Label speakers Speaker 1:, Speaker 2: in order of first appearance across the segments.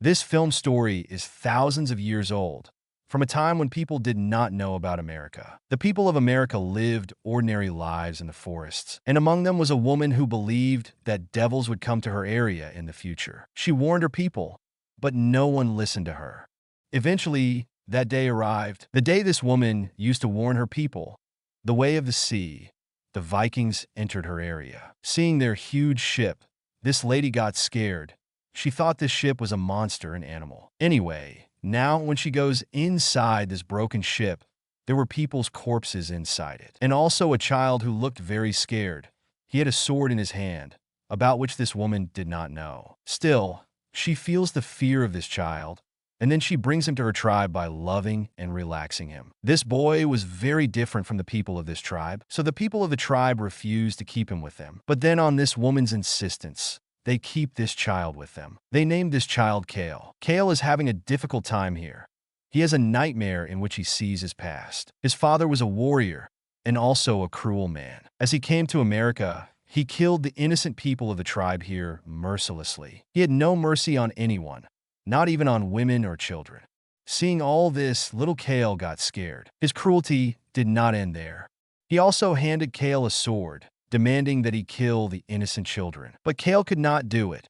Speaker 1: This film story is thousands of years old, from a time when people did not know about America. The people of America lived ordinary lives in the forests, and among them was a woman who believed that devils would come to her area in the future. She warned her people, but no one listened to her. Eventually, that day arrived, the day this woman used to warn her people. The way of the sea, the Vikings entered her area. Seeing their huge ship, this lady got scared. She thought this ship was a monster and animal. Anyway, now when she goes inside this broken ship, there were people's corpses inside it, and also a child who looked very scared. He had a sword in his hand, about which this woman did not know. Still, she feels the fear of this child, and then she brings him to her tribe by loving and relaxing him. This boy was very different from the people of this tribe, so the people of the tribe refused to keep him with them. But then on this woman's insistence, they keep this child with them. They named this child Karl. Karl is having a difficult time here. He has a nightmare in which he sees his past. His father was a warrior and also a cruel man. As he came to America, he killed the innocent people of the tribe here mercilessly. He had no mercy on anyone, not even on women or children. Seeing all this, little Karl got scared. His cruelty did not end there. He also handed Karl a sword, demanding that he kill the innocent children. But Karl could not do it.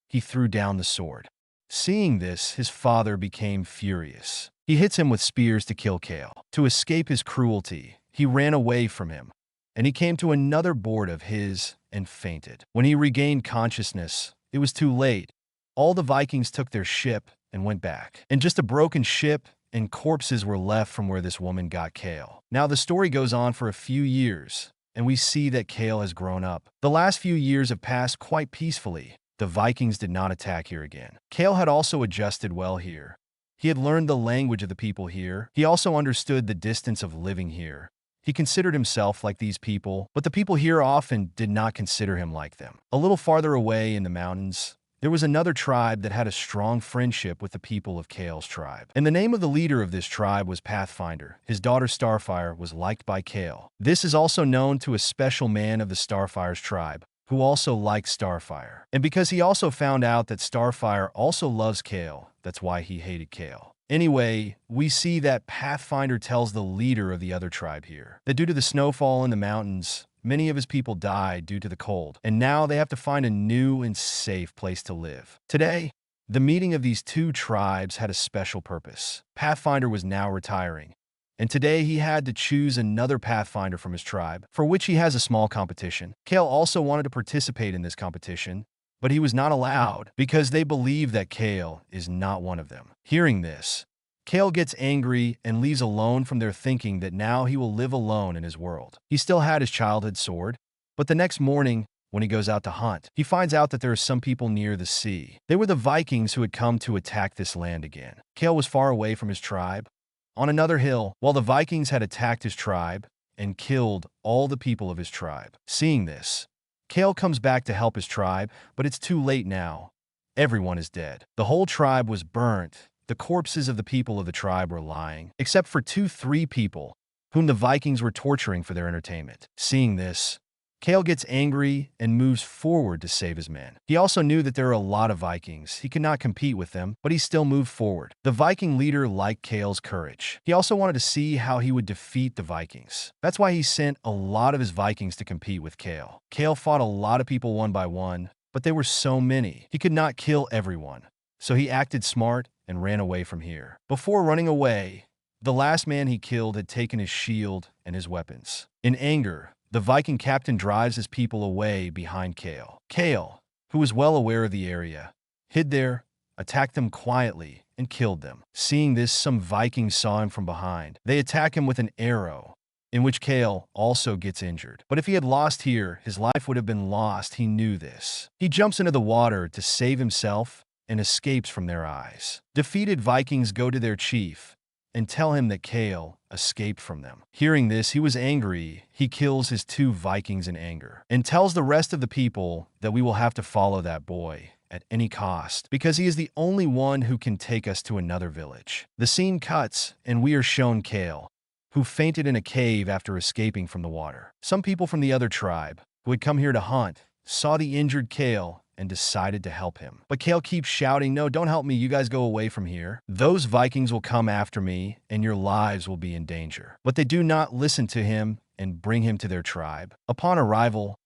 Speaker 1: He threw down the sword. Seeing this, his father became furious. He hits him with spears to kill Karl. To escape his cruelty, he ran away from him, and he came to another board of his and fainted. When he regained consciousness, it was too late. All the Vikings took their ship and went back. And just a broken ship and corpses were left from where this woman got Karl. Now the story goes on for a few years, and we see that Karl has grown up. The last few years have passed quite peacefully. The Vikings did not attack here again. Karl had also adjusted well here. He had learned the language of the people here. He also understood the distance of living here. He considered himself like these people, but the people here often did not consider him like them. A little farther away in the mountains, there was another tribe that had a strong friendship with the people of Karl's tribe. And the name of the leader of this tribe was Pathfinder. His daughter Starfire was liked by Karl. This is also known to a special man of the Starfire's tribe, who also liked Starfire. And because he also found out that Starfire also loves Karl, that's why he hated Karl. Anyway, we see that Pathfinder tells the leader of the other tribe here that due to the snowfall in the mountains, many of his people died due to the cold, and now they have to find a new and safe place to live. Today, the meeting of these two tribes had a special purpose. Pathfinder was now retiring, and today he had to choose another Pathfinder from his tribe, for which he has a small competition. Karl also wanted to participate in this competition, but he was not allowed because they believe that Karl is not one of them. Hearing this, Karl gets angry and leaves alone from their thinking that now he will live alone in his world. He still had his childhood sword, but the next morning, when he goes out to hunt, he finds out that there are some people near the sea. They were the Vikings who had come to attack this land again. Karl was far away from his tribe, on another hill, while the Vikings had attacked his tribe and killed all the people of his tribe. Seeing this, Karl comes back to help his tribe, but it's too late now. Everyone is dead. The whole tribe was burnt. The corpses of the people of the tribe were lying, except for 3 people, whom the Vikings were torturing for their entertainment. Seeing this, Karl gets angry and moves forward to save his men. He also knew that there are a lot of Vikings. He could not compete with them, but he still moved forward. The Viking leader liked Karl's courage. He also wanted to see how he would defeat the Vikings. That's why he sent a lot of his Vikings to compete with Karl. Karl fought a lot of people one by one, but there were so many. He could not kill everyone, so he acted smart and ran away from here. Before running away, the last man he killed had taken his shield and his weapons. In anger, the Viking captain drives his people away behind Karl. Karl, who was well aware of the area, hid there, attacked them quietly, and killed them. Seeing this, some Vikings saw him from behind. They attack him with an arrow, in which Karl also gets injured. But if he had lost here, his life would have been lost. He knew this. He jumps into the water to save himself and escapes from their eyes. Defeated Vikings go to their chief and tell him that Karl escaped from them. Hearing this, he was angry. He kills his 2 Vikings in anger and tells the rest of the people that we will have to follow that boy at any cost because he is the only one who can take us to another village. The scene cuts and we are shown Karl, who fainted in a cave after escaping from the water. Some people from the other tribe, who had come here to hunt, saw the injured Karl and decided to help him. But Karl keeps shouting, "No, don't help me, you guys go away from here. Those Vikings will come after me, and your lives will be in danger." But they do not listen to him and bring him to their tribe. Upon arrival,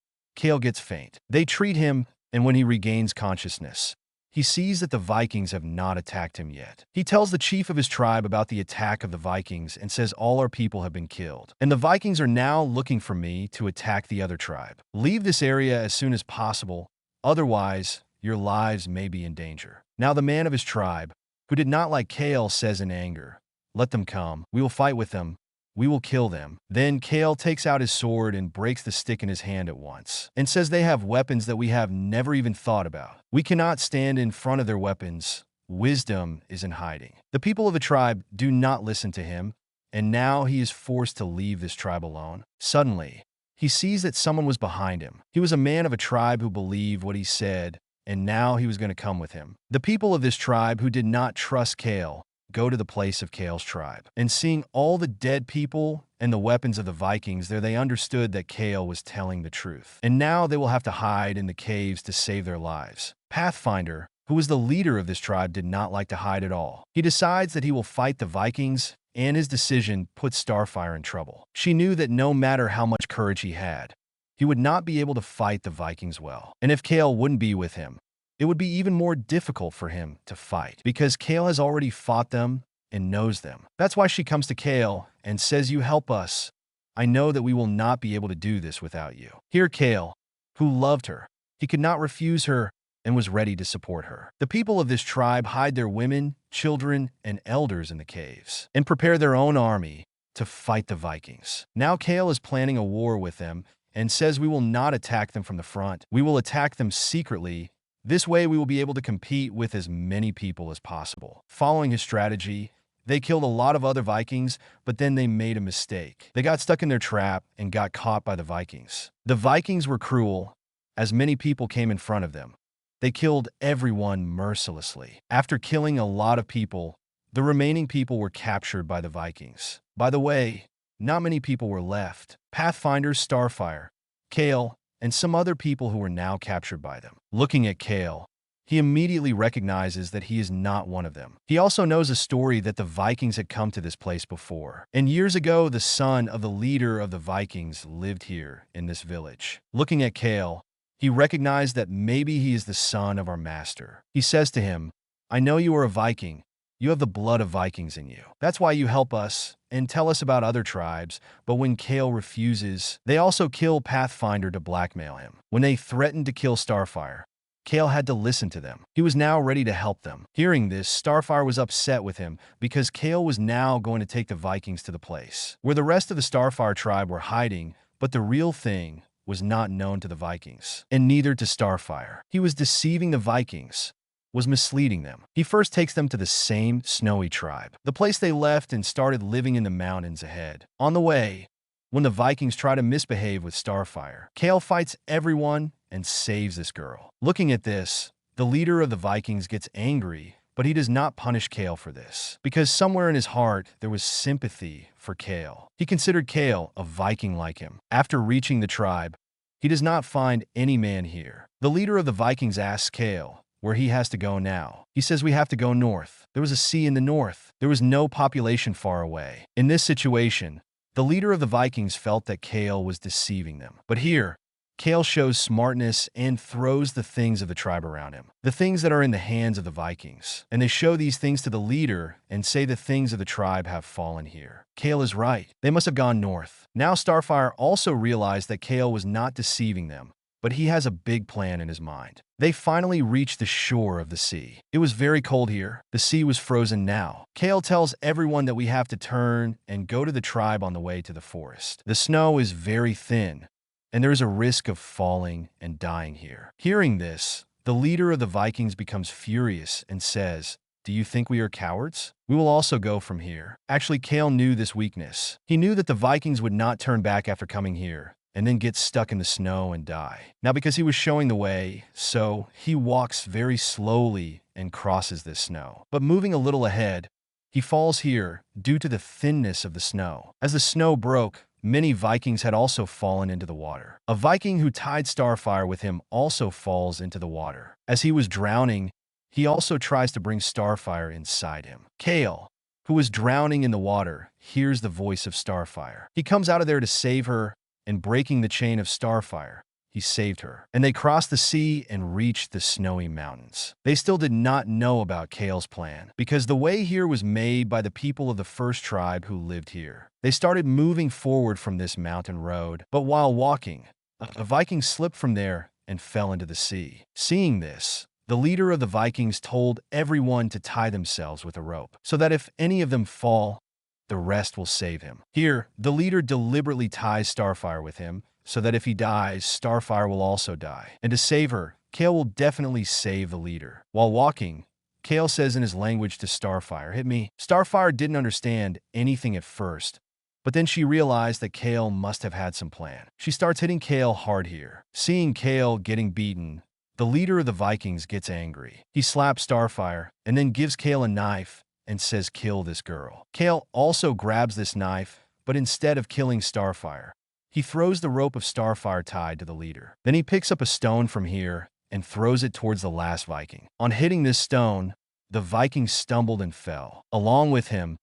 Speaker 1: Karl gets faint. They treat him, and when he regains consciousness, he sees that the Vikings have not attacked him yet. He tells the chief of his tribe about the attack of the Vikings and says all our people have been killed, and the Vikings are now looking for me to attack the other tribe. Leave this area as soon as possible, otherwise your lives may be in danger. Now the man of his tribe, who did not like Karl, says in anger, "Let them come. We will fight with them. We will kill them." Then Karl takes out his sword and breaks the stick in his hand at once, and says they have weapons that we have never even thought about. We cannot stand in front of their weapons. Wisdom is in hiding. The people of the tribe do not listen to him, and now he is forced to leave this tribe alone. Suddenly, he sees that someone was behind him. He was a man of a tribe who believed what he said, and now he was going to come with him. The people of this tribe who did not trust Karl go to the place of Karl's tribe, and seeing all the dead people and the weapons of the Vikings there, they understood that Karl was telling the truth. And now they will have to hide in the caves to save their lives. Pathfinder, who was the leader of this tribe, did not like to hide at all. He decides that he will fight the Vikings, and his decision puts Starfire in trouble. She knew that no matter how much courage he had, he would not be able to fight the Vikings well. And if Karl wouldn't be with him, it would be even more difficult for him to fight, because Karl has already fought them and knows them. That's why she comes to Karl and says, "You help us. I know that we will not be able to do this without you." Here Karl, who loved her, he could not refuse her and was ready to support her. The people of this tribe hide their women, children, and elders in the caves and prepare their own army to fight the Vikings. Now Karl is planning a war with them and says, "We will not attack them from the front. We will attack them secretly. This way we will be able to compete with as many people as possible." Following his strategy, they killed a lot of other Vikings, but then they made a mistake. They got stuck in their trap and got caught by the Vikings. The Vikings were cruel, as many people came in front of them. They killed everyone mercilessly. After killing a lot of people, the remaining people were captured by the Vikings. By the way, not many people were left. Pathfinder, Starfire, Karl, and some other people who were now captured by them. Looking at Karl, he immediately recognizes that he is not one of them. He also knows a story that the Vikings had come to this place before, and years ago the son of the leader of the Vikings lived here in this village. Looking at Karl, he recognized that maybe he is the son of our master. He says to him, "I know you are a Viking. You have the blood of Vikings in you. That's why you help us and tell us about other tribes." But when Karl refuses, they also kill Pathfinder to blackmail him. When they threatened to kill Starfire, Karl had to listen to them. He was now ready to help them. Hearing this, Starfire was upset with him because Karl was now going to take the Vikings to the place where the rest of the Starfire tribe were hiding, but the real thing was not known to the Vikings, and neither to Starfire. He was deceiving the Vikings, was misleading them. He first takes them to the same snowy tribe, the place they left, and started living in the mountains ahead. On the way, when the Vikings try to misbehave with Starfire, Karl fights everyone and saves this girl. Looking at this, the leader of the Vikings gets angry, but he does not punish Karl for this, because somewhere in his heart there was sympathy for Karl. He considered Karl a Viking like him. After reaching the tribe, he does not find any man here. The leader of the Vikings asks Karl where he has to go now. He says, "We have to go north. There was a sea in the north. There was no population far away." In this situation, the leader of the Vikings felt that Karl was deceiving them. But here, Karl shows smartness and throws the things of the tribe around him, the things that are in the hands of the Vikings. And they show these things to the leader and say the things of the tribe have fallen here. Karl is right. They must have gone north. Now Starfire also realized that Karl was not deceiving them, but he has a big plan in his mind. They finally reached the shore of the sea. It was very cold here. The sea was frozen now. Karl tells everyone that we have to turn and go to the tribe on the way to the forest. The snow is very thin, and there is a risk of falling and dying here. Hearing this, the leader of the Vikings becomes furious and says, "Do you think we are cowards? We will also go from here." Actually, Karl knew this weakness. He knew that the Vikings would not turn back after coming here and then get stuck in the snow and die. Now, because he was showing the way, so he walks very slowly and crosses this snow. But moving a little ahead, he falls here due to the thinness of the snow. As the snow broke, many Vikings had also fallen into the water. A Viking who tied Starfire with him also falls into the water. As he was drowning, he also tries to bring Starfire inside him. Karl, who was drowning in the water, hears the voice of Starfire. He comes out of there to save her, and breaking the chain of Starfire, he saved her. And they crossed the sea and reached the snowy mountains. They still did not know about Karl's plan, because the way here was made by the people of the first tribe who lived here. They started moving forward from this mountain road, but while walking, a Viking slipped from there and fell into the sea. Seeing this, the leader of the Vikings told everyone to tie themselves with a rope, so that if any of them fall, the rest will save him. Here, the leader deliberately ties Starfire with him, so that if he dies, Starfire will also die. And to save her, Karl will definitely save the leader. While walking, Karl says in his language to Starfire, "Hit me." Starfire didn't understand anything at first, but then she realized that Karl must have had some plan. She starts hitting Karl hard here. Seeing Karl getting beaten, the leader of the Vikings gets angry. He slaps Starfire and then gives Karl a knife and says, "Kill this girl." Karl also grabs this knife, but instead of killing Starfire, he throws the rope of Starfire tied to the leader. Then he picks up a stone from here and throws it towards the last Viking. On hitting this stone, the Viking stumbled and fell. Along with him,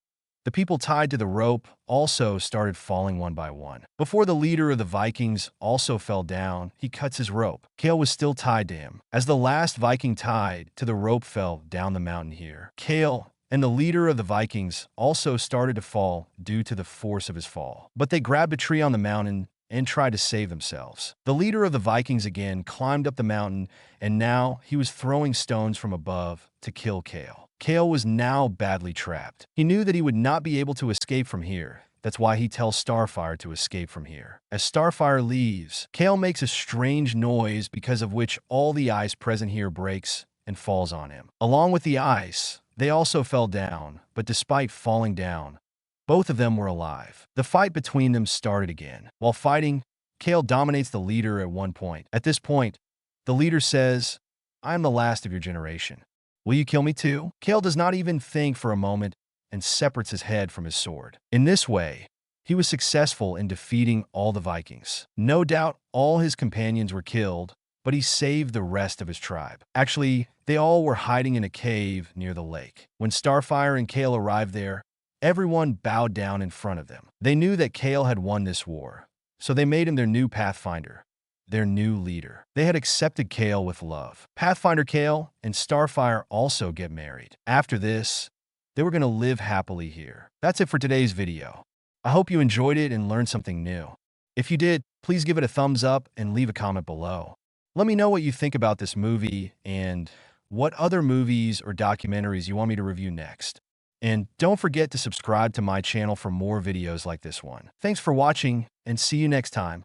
Speaker 1: the people tied to the rope also started falling one by one. Before the leader of the Vikings also fell down, he cuts his rope. Karl was still tied to him. As the last Viking tied to the rope fell down the mountain here, Karl and the leader of the Vikings also started to fall due to the force of his fall. But they grabbed a tree on the mountain and tried to save themselves. The leader of the Vikings again climbed up the mountain, and now he was throwing stones from above to kill Karl. Karl was now badly trapped. He knew that he would not be able to escape from here. That's why he tells Starfire to escape from here. As Starfire leaves, Karl makes a strange noise because of which all the ice present here breaks and falls on him. Along with the ice, they also fell down, but despite falling down, both of them were alive. The fight between them started again. While fighting, Karl dominates the leader at one point. At this point, the leader says, "I am the last of your generation. Will you kill me too?" Karl does not even think for a moment and separates his head from his sword. In this way, he was successful in defeating all the Vikings. No doubt all his companions were killed, but he saved the rest of his tribe. Actually, they all were hiding in a cave near the lake. When Starfire and Karl arrived there, everyone bowed down in front of them. They knew that Karl had won this war, so they made him their new Pathfinder, their new leader. They had accepted Karl with love. Pathfinder Karl and Starfire also get married. After this, they were going to live happily here. That's it for today's video. I hope you enjoyed it and learned something new. If you did, please give it a thumbs up and leave a comment below. Let me know what you think about this movie and what other movies or documentaries you want me to review next. And don't forget to subscribe to my channel for more videos like this one. Thanks for watching, and see you next time.